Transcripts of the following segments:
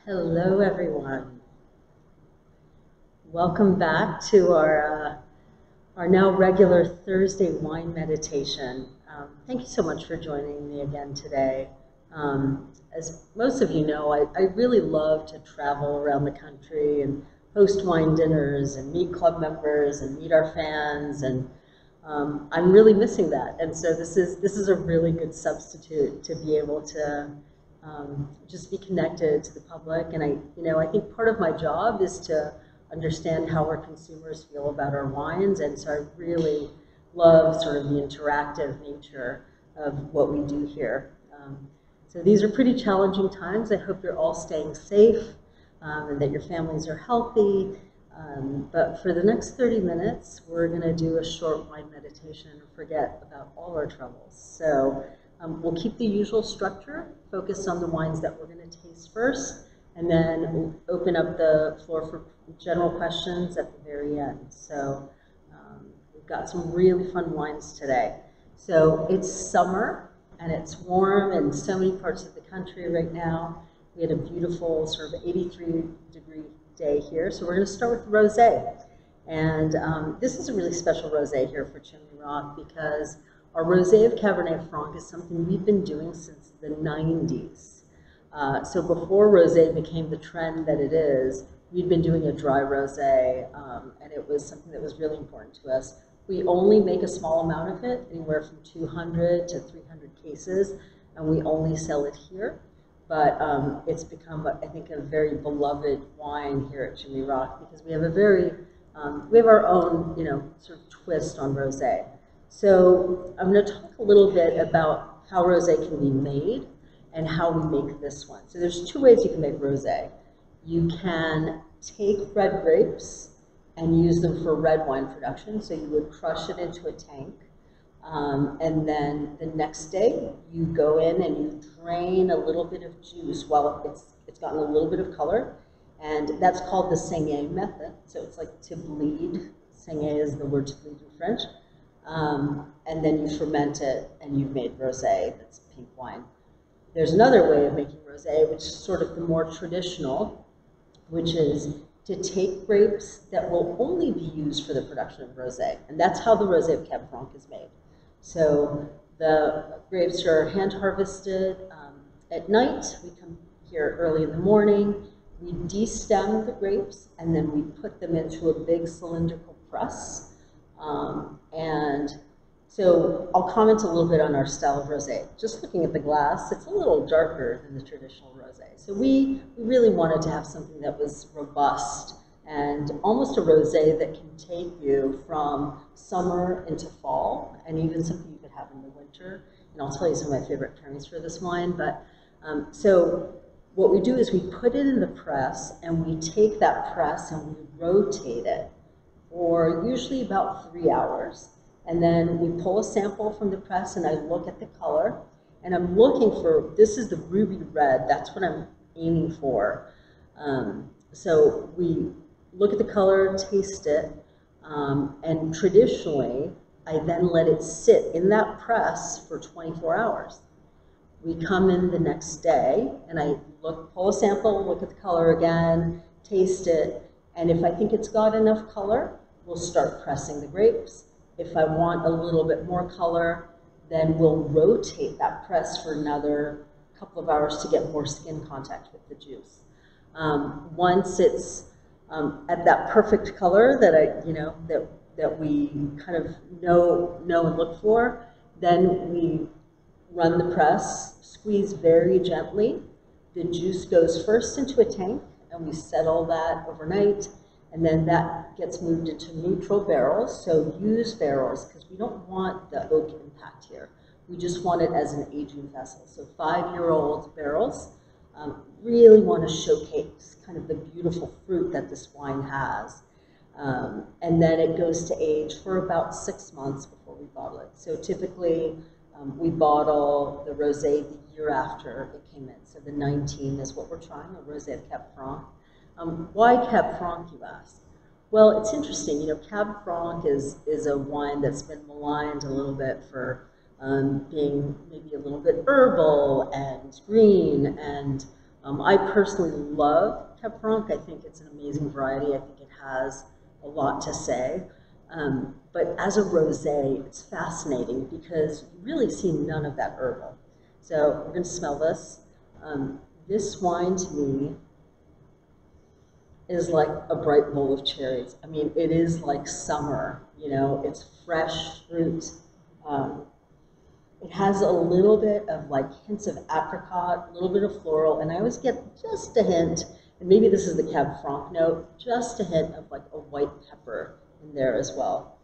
Hello, everyone. Welcome back to our now regular Thursday wine meditation. Thank you so much for joining me again today. As most of you know, I really love to travel around the country and host wine dinners and meet club members and meet our fans, and I'm really missing that. And so this is a really good substitute to be able to just be connected to the public. And I think part of my job is to understand how our consumers feel about our wines. And so I really love sort of the interactive nature of what we do here. So these are pretty challenging times. I hope you're all staying safe and that your families are healthy. But for the next 30 minutes, we're going to do a short wine meditation and forget about all our troubles. So we'll keep the usual structure, focus on the wines that we're going to taste first, and then we'll open up the floor for general questions at the very end. So we've got some really fun wines today. So it's summer, and it's warm in so many parts of the country right now. We had a beautiful sort of 83-degree day here. So we're going to start with rosé. And this is a really special rosé here for Chimney Rock because our Rose of Cabernet Franc is something we've been doing since the 90s. So before rosé became the trend that it is, we'd been doing a dry rosé, and it was something that was really important to us. We only make a small amount of it, anywhere from 200 to 300 cases, and we only sell it here. But it's become, I think, a very beloved wine here at Chimney Rock because we have we have our own, sort of twist on rosé. So I'm going to talk a little bit about how rosé can be made and how we make this one. So there's two ways you can make rosé. You can take red grapes and use them for red wine production. So you would crush it into a tank. And then the next day, you go in and you drain a little bit of juice while it's gotten a little bit of color. And that's called the saigner method. So it's like to bleed. Saigner is the word to bleed in French. And then you ferment it, and you've made rosé, that's pink wine. There's another way of making rosé, which is sort of the more traditional, which is to take grapes that will only be used for the production of rosé. And that's how the Rose of Cabernet Franc is made. So the grapes are hand harvested at night. We come here early in the morning. We destem the grapes, and then we put them into a big cylindrical press. And so I'll comment a little bit on our style of rosé. Just looking at the glass, it's a little darker than the traditional rosé. So we really wanted to have something that was robust and almost a rosé that can take you from summer into fall, and even something you could have in the winter. And I'll tell you some of my favorite pairings for this wine. But so what we do is we put it in the press, and we take that press and we rotate it for usually about 3 hours. And then we pull a sample from the press, and I look at the color, and I'm looking for, this is the ruby red, that's what I'm aiming for. So we look at the color, taste it, and traditionally, I then let it sit in that press for 24 hours. We come in the next day, and I pull a sample, look at the color again, taste it, and if I think it's got enough color, we'll start pressing the grapes. If I want a little bit more color, then we'll rotate that press for another couple of hours to get more skin contact with the juice. Once it's at that perfect color that we kind of know and look for, then we run the press, squeeze very gently. The juice goes first into a tank, and we settle that overnight. And then that gets moved into neutral barrels, so used barrels, because we don't want the oak impact here. We just want it as an aging vessel. So 5-year-old barrels really want to showcase kind of the beautiful fruit that this wine has. And then it goes to age for about 6 months before we bottle it. So typically, we bottle the rosé the year after it came in. So the 19 is what we're trying, a Rose of Cabernet Franc. Why Cab Franc, you ask? Well, it's interesting. Cab Franc is a wine that's been maligned a little bit for being maybe a little bit herbal and green and I personally love Cab Franc. I think it's an amazing variety. I think it has a lot to say. But as a rosé, it's fascinating because you really see none of that herbal. So we're going to smell this. This wine to me is like a bright bowl of cherries. I mean, it is like summer, you know, it's fresh fruit. It has a little bit of like hints of apricot, a little bit of floral, and I always get just a hint, and maybe this is the Cab Franc note, just a hint of like a white pepper in there as well.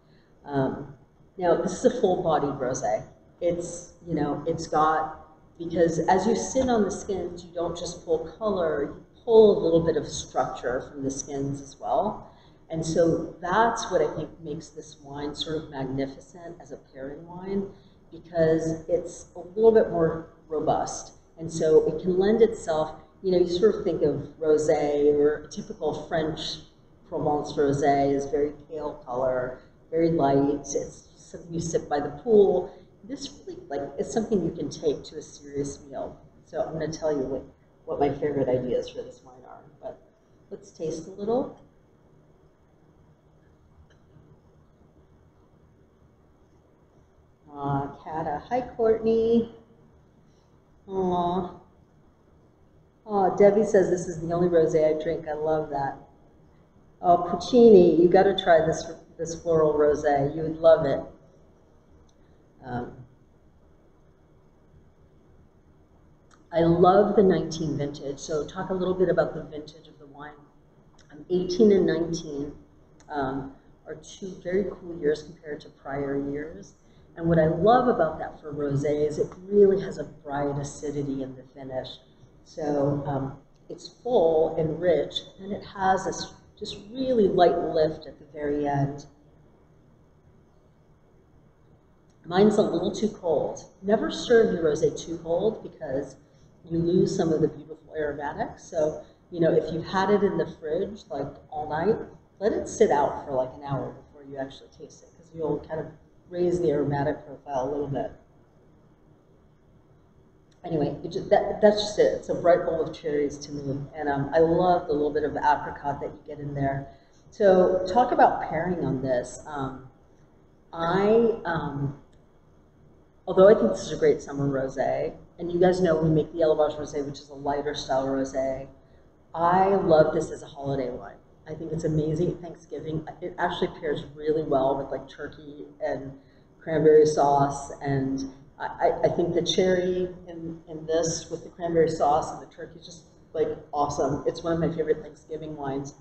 Now, this is a full-bodied rosé. It's, you know, it's got, because as you sit on the skins, you don't just pull color, you pull a little bit of structure from the skins as well. And so that's what I think makes this wine sort of magnificent as a pairing wine, because it's a little bit more robust. And so it can lend itself, you know, you sort of think of rosé, or a typical French Provence rosé is very pale color, very light. It's something you sit by the pool. This really, like, is something you can take to a serious meal. So I'm going to tell you what my favorite ideas for this wine are. But let's taste a little. Aw, Kata. Hi, Courtney. Aw. Oh, Debbie says this is the only rosé I drink. I love that. Oh, Puccini, you got to try this floral rosé. You would love it. I love the 19 vintage. So talk a little bit about the vintage of the wine. 18 and 19 are two very cool years compared to prior years. And what I love about that for rosé is it really has a bright acidity in the finish. So it's full and rich, and it has this just really light lift at the very end. Mine's a little too cold. Never serve your rosé too cold because you lose some of the beautiful aromatics. So, you know, if you've had it in the fridge like all night, let it sit out for like an hour before you actually taste it, because you'll kind of raise the aromatic profile a little bit. Anyway, that's just it. It's a bright bowl of cherries to me, and I love the little bit of apricot that you get in there. So talk about pairing on this. Although I think this is a great summer rosé, and you guys know we make the Elevage rosé, which is a lighter style rosé. I love this as a holiday wine. I think it's amazing at Thanksgiving. It actually pairs really well with like turkey and cranberry sauce, and I think the cherry in this with the cranberry sauce and the turkey is just like awesome. It's one of my favorite Thanksgiving wines.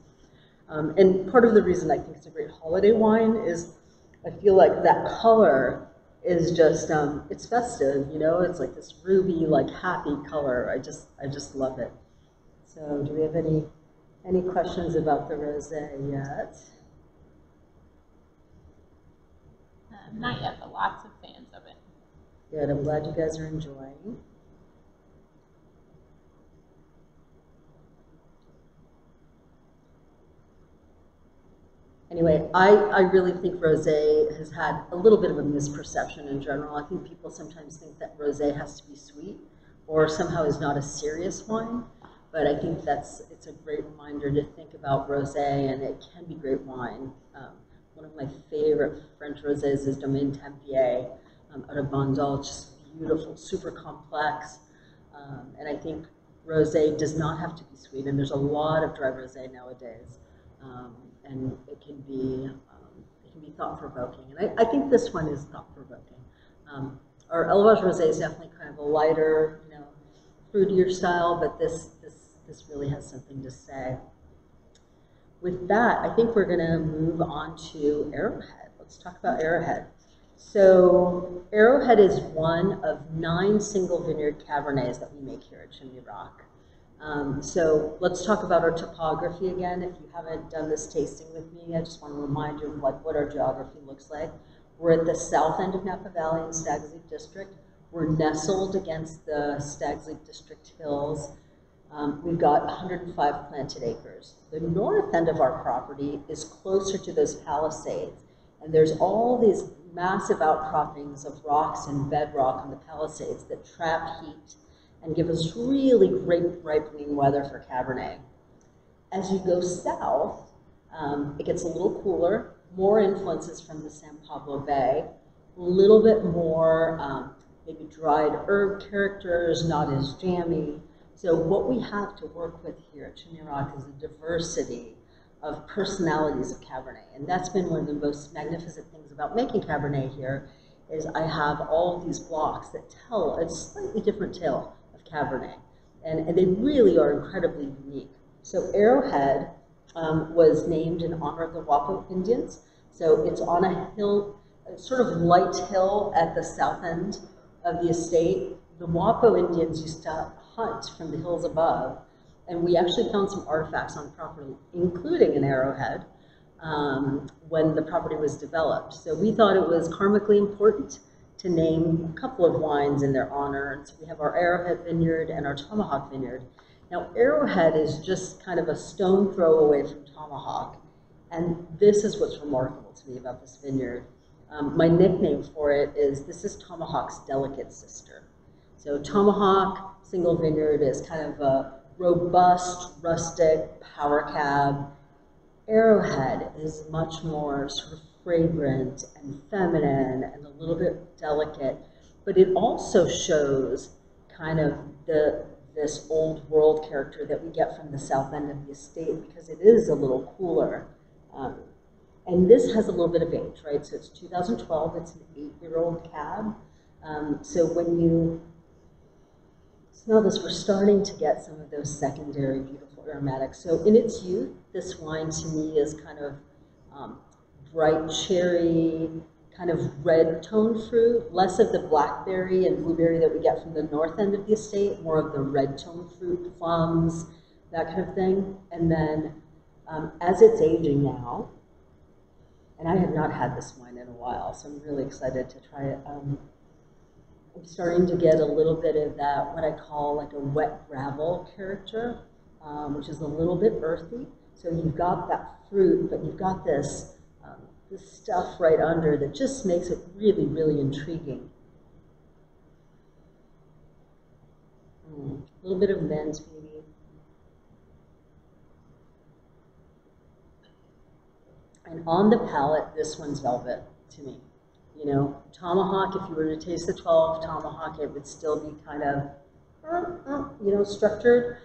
And part of the reason I think it's a great holiday wine is I feel like that color is just, it's festive, you know? It's like this ruby, like happy color. I just love it. So do we have any questions about the rosé yet? Not yet, but lots of fans of it. Good, I'm glad you guys are enjoying. Anyway, I really think rosé has had a little bit of a misperception in general. I think people sometimes think that rosé has to be sweet or somehow is not a serious wine. But I think it's a great reminder to think about rosé, and it can be great wine. One of my favorite French rosés is Domaine Tempier out of Bandol. Just beautiful, super complex. And I think rosé does not have to be sweet, and there's a lot of dry rosé nowadays. And it can be thought-provoking. And I think this one is thought-provoking. Our Elevage rosé is definitely kind of a lighter, you know, fruitier style, but this really has something to say. With that, I think we're going to move on to Arrowhead. Let's talk about Arrowhead. So Arrowhead is one of 9 single vineyard Cabernets that we make here at Chimney Rock. So let's talk about our topography again. If you haven't done this tasting with me, I just want to remind you of like what our geography looks like. We're at the south end of Napa Valley in Stags Leap District. We're nestled against the Stags Leap District hills. We've got 105 planted acres. The north end of our property is closer to those Palisades, and there's all these massive outcroppings of rocks and bedrock on the Palisades that trap heat and give us really great ripening weather for Cabernet. As you go south, it gets a little cooler, more influences from the San Pablo Bay, a little bit more maybe dried herb characters, not as jammy. So what we have to work with here at Chimney Rock is a diversity of personalities of Cabernet. And that's been one of the most magnificent things about making Cabernet here, is I have all of these blocks that tell a slightly different tale of Cabernet. And they really are incredibly unique. So Arrowhead was named in honor of the Wapo Indians. So it's on a hill, a sort of light hill at the south end of the estate. The Wapo Indians used to hunt from the hills above, and we actually found some artifacts on the property, including an arrowhead, when the property was developed. So we thought it was karmically important to name a couple of wines in their honor. And so we have our Arrowhead Vineyard and our Tomahawk Vineyard. Now, Arrowhead is just kind of a stone throw away from Tomahawk, and this is what's remarkable to me about this vineyard. My nickname for it is, this is Tomahawk's delicate sister. So Tomahawk single vineyard is kind of a robust, rustic power cab. Arrowhead is much more sort of fragrant and feminine and a little bit delicate, but it also shows kind of this old world character that we get from the south end of the estate, because it is a little cooler. And this has a little bit of age, right? So it's 2012, it's an 8-year-old cab. So when you smell this, we're starting to get some of those secondary beautiful aromatics. So in its youth, this wine to me is kind of bright cherry, kind of red toned fruit, less of the blackberry and blueberry that we get from the north end of the estate, more of the red toned fruit, plums, that kind of thing. And then as it's aging now, and I have not had this wine in a while, so I'm really excited to try it. I'm starting to get a little bit of that, what I call like a wet gravel character, which is a little bit earthy. So you've got that fruit, but you've got this stuff right under that just makes it really, really intriguing. A little bit of mint, maybe. And on the palate, this one's velvet to me. You know, Tomahawk, if you were to taste the 12 Tomahawk, it would still be kind of, you know, structured.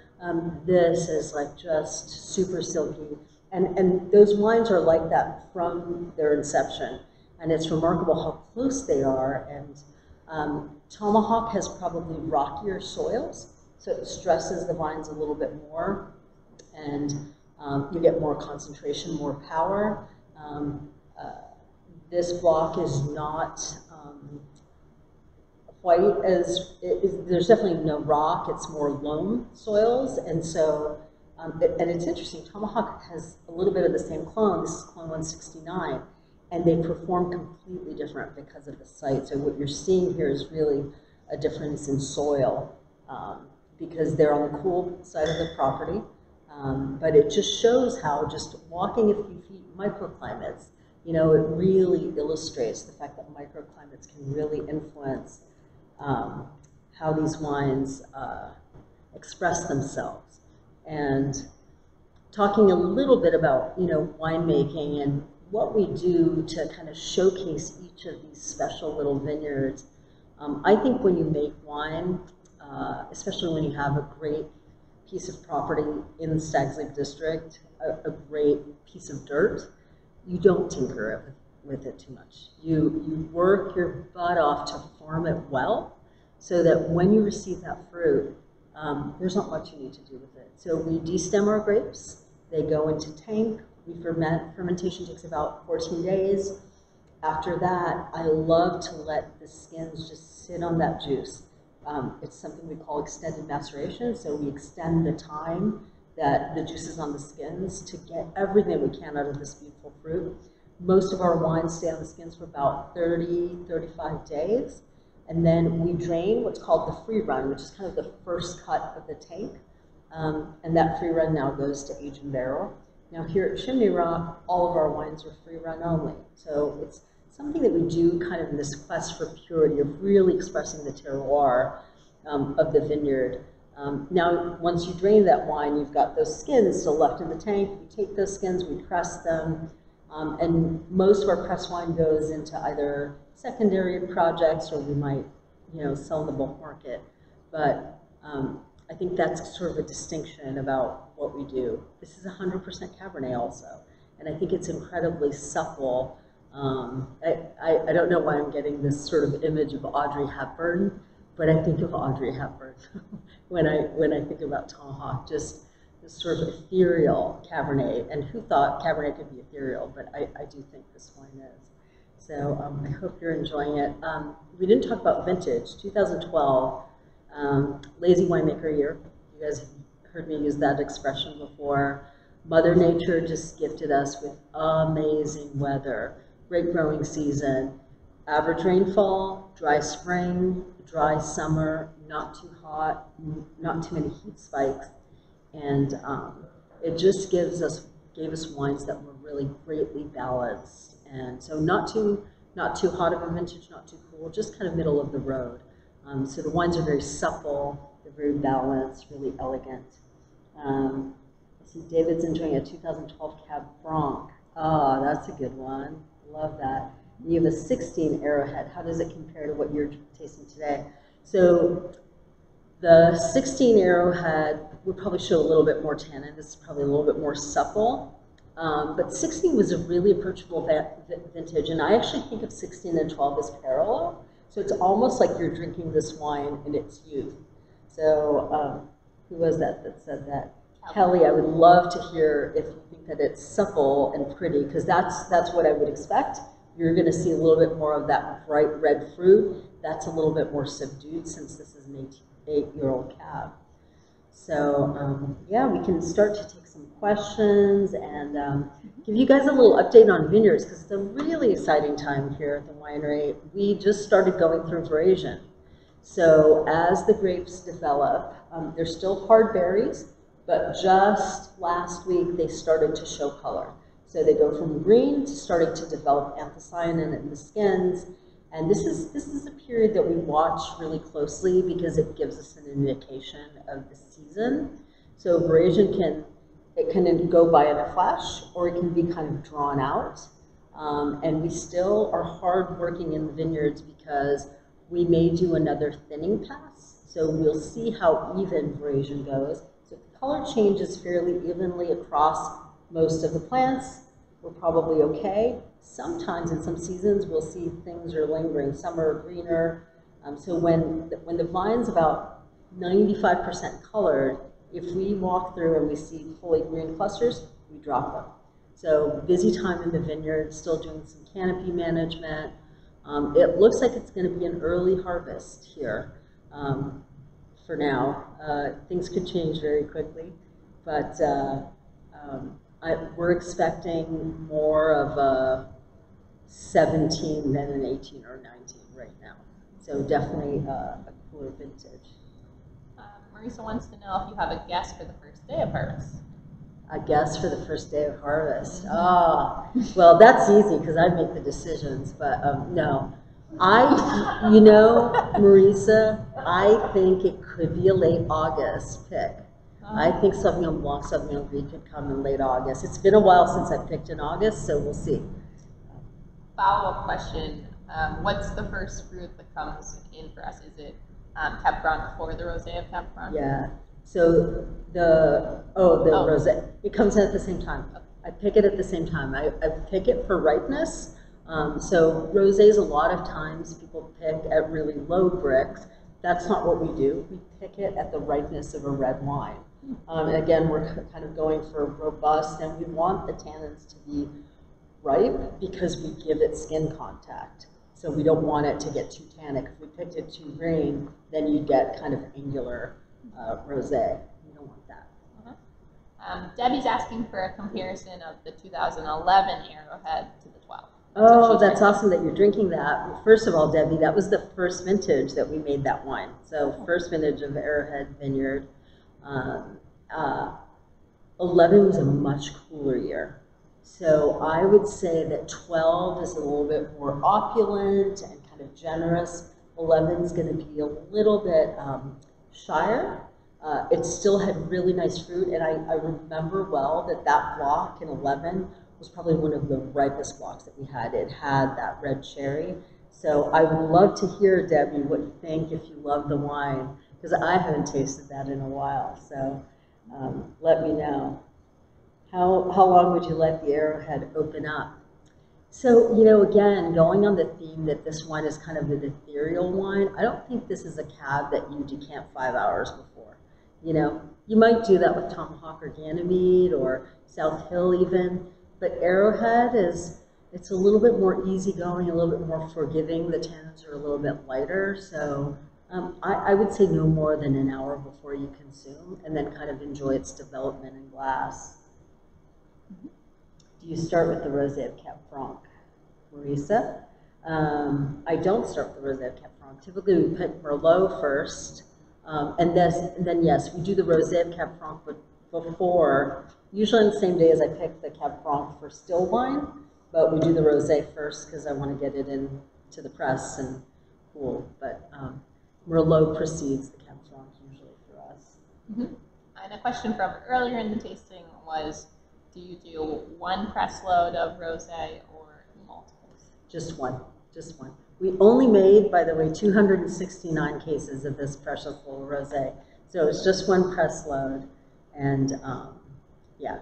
This is like just super silky. And those wines are like that from their inception. And it's remarkable how close they are. And Tomahawk has probably rockier soils, so it stresses the vines a little bit more. And you get more concentration, more power. This block is not quite as, there's definitely no rock, it's more loam soils. And so, and it's interesting, Tomahawk has a little bit of the same clone. This is clone 169, and they perform completely different because of the site. So what you're seeing here is really a difference in soil because they're on the cool side of the property. But it just shows how just walking a few feet, microclimates, you know, it really illustrates the fact that microclimates can really influence how these wines express themselves. And talking a little bit about, you know, winemaking and what we do to kind of showcase each of these special little vineyards. I think when you make wine, especially when you have a great piece of property in the Stags Leap District, a great piece of dirt, you don't tinker it with it too much. You work your butt off to farm it well, so that when you receive that fruit, there's not much you need to do with it. So we destem our grapes, they go into tank, we ferment. Fermentation takes about 14 days. After that, I love to let the skins just sit on that juice. It's something we call extended maceration, so we extend the time that the juice is on the skins to get everything we can out of this beautiful fruit. Most of our wines stay on the skins for about 30, 35 days. And then we drain what's called the free run, which is kind of the first cut of the tank. And that free run now goes to age in barrel. Now here at Chimney Rock, all of our wines are free run only. So it's something that we do kind of in this quest for purity, of really expressing the terroir. of the vineyard. Now, once you drain that wine, you've got those skins still left in the tank. We take those skins, we press them, and most of our pressed wine goes into either secondary projects or we might, sell in the bulk market. But I think that's sort of a distinction about what we do. This is 100% Cabernet also, and I think it's incredibly supple. I don't know why I'm getting this sort of image of Audrey Hepburn, but I think of Audrey Hepburn when I think about Tomahawk, just this sort of ethereal Cabernet. And who thought Cabernet could be ethereal? But I do think this wine is. So I hope you're enjoying it. We didn't talk about vintage. 2012, lazy winemaker year. You guys have heard me use that expression before. Mother Nature just gifted us with amazing weather, great growing season, average rainfall, dry spring, dry summer, not too hot, not too many heat spikes, and it just gave us wines that were really greatly balanced, and so not too hot of a vintage, not too cool, just kind of middle of the road. So the wines are very supple, they're very balanced, really elegant. See, David's enjoying a 2012 Cab Franc. Oh, that's a good one. Love that. You have a 16 Arrowhead. How does it compare to what you're tasting today? So the 16 Arrowhead would probably show a little bit more tannin. This is probably a little bit more supple. But 16 was a really approachable vintage, and I actually think of 16 and 12 as parallel. So it's almost like you're drinking this wine in its youth. So who was that said that? Kelly, I would love to hear if you think that it's supple and pretty, because that's what I would expect. You're going to see a little bit more of that bright red fruit. That's a little bit more subdued since this is an 8-year-old cab. So yeah, we can start to take some questions and give you guys a little update on vineyards, because it's a really exciting time here at the winery. We just started going through veraison. So as the grapes develop, they're still hard berries, but just last week they started to show color. So they go from green to starting to develop anthocyanin in the skins. And this is a period that we watch really closely because it gives us an indication of the season. So veraison can go by in a flash, or it can be kind of drawn out. And we still are hard working in the vineyards because we may do another thinning pass. So we'll see how even veraison goes. So if the color changes fairly evenly across most of the plants, we're probably okay. Sometimes in some seasons we'll see things are lingering. Some are greener. So when the vine's about 95% colored, if we walk through and we see fully green clusters, we drop them. So busy time in the vineyard, still doing some canopy management. It looks like it's going to be an early harvest here for now. Things could change very quickly, but we're expecting more of a 17 than an 18 or 19 right now. So definitely a cooler vintage. Marisa wants to know if you have a guess for the first day of harvest. A guess for the first day of harvest. Oh, well, that's easy because I make the decisions, but no. Marisa, I think it could be a late August pick. I think Sauvignon Blanc, Sauvignon Gris could come in late August. It's been a while since I picked in August, so we'll see. Follow-up question, what's the first fruit that comes in for us? Is it Cab Franc before the Rosé of Cab Franc? Yeah, so the Rosé, it comes in at the same time. Okay. I pick it at the same time. I pick it for ripeness. So rosés, a lot of times people pick at really low bricks. That's not what we do. We pick it at the ripeness of a red wine. Again, we're kind of going for robust, and we want the tannins to be ripe because we give it skin contact. So we don't want it to get too tannic. If we picked it too green, then you get kind of angular rosé. You don't want that. Debbie's asking for a comparison of the 2011 Arrowhead to the 12. Oh, that's awesome that you're drinking that. Well, first of all, Debbie, that was the first vintage that we made that wine. So first vintage of Arrowhead Vineyard. 11 was a much cooler year. So I would say that 12 is a little bit more opulent and kind of generous. 11 is going to be a little bit shyer. It still had really nice fruit, and I remember well that that block in 11 was probably one of the ripest blocks that we had. It had that red cherry. So I would love to hear, Debbie, what you think if you love the wine, because I haven't tasted that in a while. So let me know. How long would you let the Arrowhead open up? So, you know, again, going on the theme that this wine is kind of an ethereal wine, I don't think this is a cab that you decant 5 hours before. You know, you might do that with Tomahawk or Ganymede or South Hill even, but Arrowhead it's a little bit more easygoing, a little bit more forgiving. The tannins are a little bit lighter, so I would say no more than an hour before you consume, and then kind of enjoy its development in glass. Do you start with the Rose of Cabernet Franc, Marisa? I don't start with the Rose of Cabernet Franc. Typically, we pick Merlot first, and then yes, we do the Rose of Cabernet Franc, but before, usually on the same day as I pick the Cabernet Franc for still wine, but we do the Rosé first because I want to get it into the press and cool. But Merlot precedes the Cabernet Franc usually for us. Mm-hmm. And a question from earlier in the tasting was, do you do one press load of rosé or multiples? Just one. We only made, by the way, 269 cases of this precious full rosé. So it's just one press load, and yeah,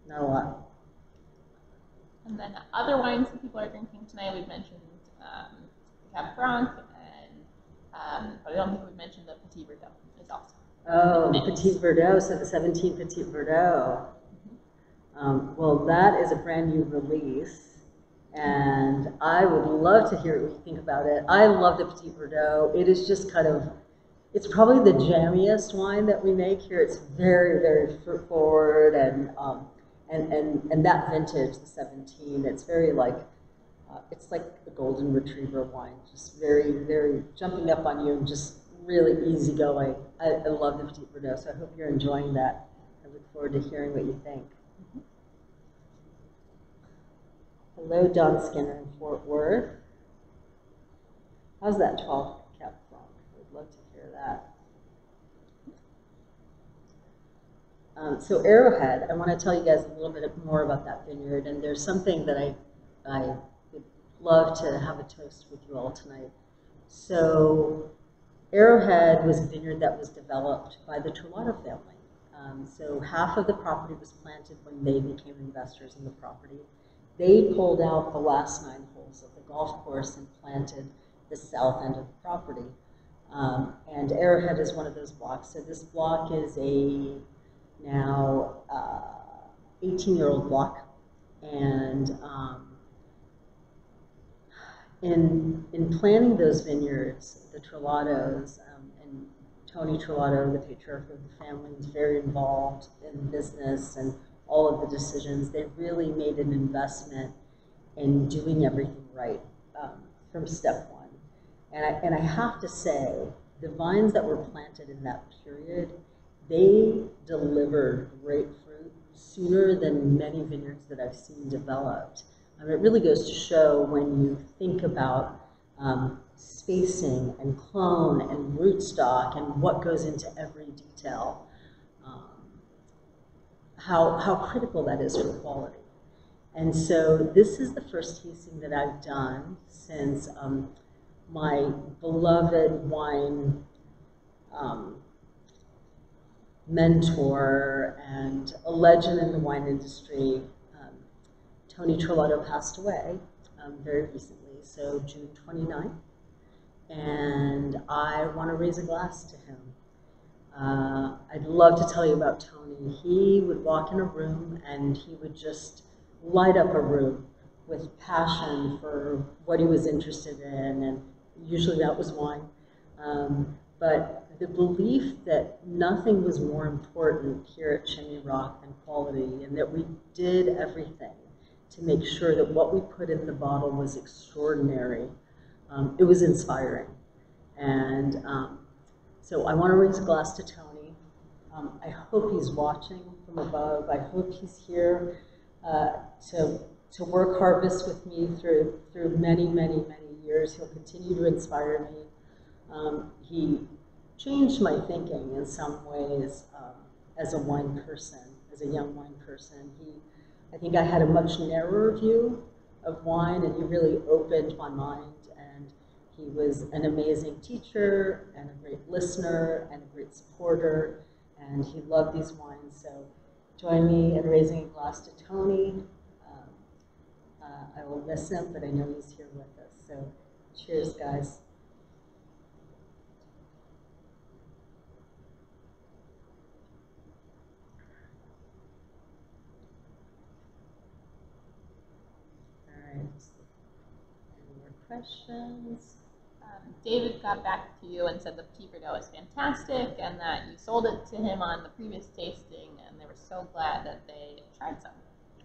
not a lot. And then other wines that people are drinking tonight, we've mentioned Cab Franc, and but I don't think we've mentioned the Petit Verdot is also. Oh, Petit Verdot, so the 17 Petit Verdot. Well, that is a brand new release, and I would love to hear what you think about it. I love the Petit Verdot. It is just kind of, it's probably the jammiest wine that we make here. It's very, very fruit forward, and that vintage, the 17, it's very like, it's like a golden retriever wine, just very, very jumping up on you and just really easygoing. I love the Petit Verdot, so I hope you're enjoying that. I look forward to hearing what you think. Hello, Don Skinner in Fort Worth. How's that 12 Cab Franc? I'd love to hear that. So Arrowhead, I want to tell you guys a little bit more about that vineyard, and there's something that I would love to have a toast with you all tonight. So Arrowhead was a vineyard that was developed by the Trulato family. So half of the property was planted when they became investors in the property. They pulled out the last 9 holes of the golf course and planted the south end of the property. And Arrowhead is one of those blocks. So this block is a now 18-year-old block, and in planning those vineyards, the Trulatos and Tony Trulato, the patriarch of the family, was very involved in business and all of the decisions. They really made an investment in doing everything right from step one. And I have to say, the vines that were planted in that period, they delivered great fruit sooner than many vineyards that I've seen developed. It really goes to show when you think about spacing and clone and rootstock and what goes into every detail, how critical that is for quality. And so this is the first tasting that I've done since my beloved wine mentor and a legend in the wine industry, Tony Trulato, passed away very recently, so June 29th, and I want to raise a glass to him. I'd love to tell you about Tony. He would walk in a room and he would just light up a room with passion for what he was interested in, and usually that was wine. But the belief that nothing was more important here at Chimney Rock than quality, and that we did everything to make sure that what we put in the bottle was extraordinary, it was inspiring. And so I want to raise a glass to Tony. I hope he's watching from above. I hope he's here to work harvest with me through many, many, many years. He'll continue to inspire me. He changed my thinking in some ways as a wine person, as a young wine person. I think I had a much narrower view of wine, and he really opened my mind. And he was an amazing teacher and a great listener and a great supporter, and he loved these wines. So join me in raising a glass to Tony. I will miss him, but I know he's here with us. So cheers, guys. All right. Any more questions? David got back to you and said the Petit Verdot is fantastic and that you sold it to him on the previous tasting, and they were so glad that they tried some.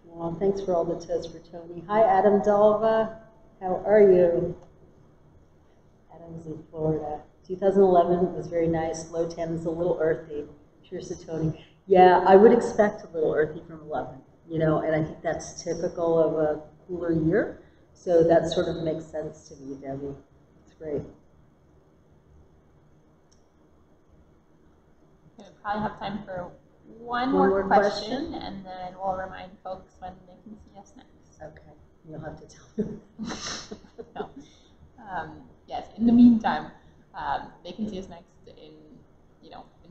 Well, thanks for all the toast for Tony. Hi, Adam Dalva. How are you? Adam's in Florida. 2011 was very nice. Low 10 is a little earthy. Cheers to Tony. Yeah, I would expect a little earthy from 11, and I think that's typical of a cooler year. So that sort of makes sense to me, Debbie. It's great. We probably have time for one more question, and then we'll remind folks when they can see us next. Okay, you'll have to tell me. No. Yes, in the meantime, they can see us next in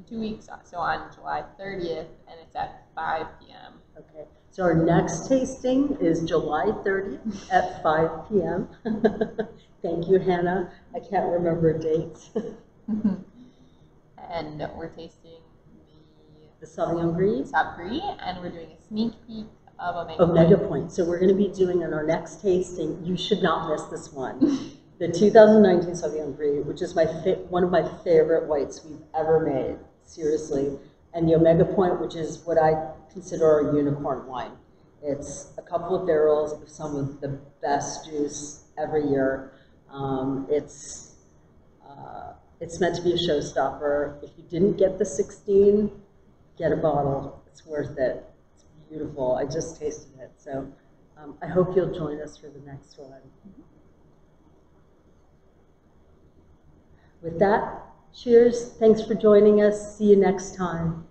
2 weeks, so on July 30th, and it's at 5 p.m. Okay, so our next tasting is July 30th at 5 p.m. Thank you, Hannah. I can't remember dates. And we're tasting the Sauvignon Gris. Sauv Gris, and we're doing a sneak peek of Omega Point. So we're going to be doing in our next tasting, you should not miss this one, the 2019 Sauvignon Gris, which is one of my favorite whites we've ever made, seriously. And the Omega Point, which is what I consider our unicorn wine. It's a couple of barrels of some of the best juice every year. It's meant to be a showstopper. If you didn't get the 16, get a bottle. It's worth it. It's beautiful. I just tasted it. So I hope you'll join us for the next one. With that, cheers. Thanks for joining us. See you next time.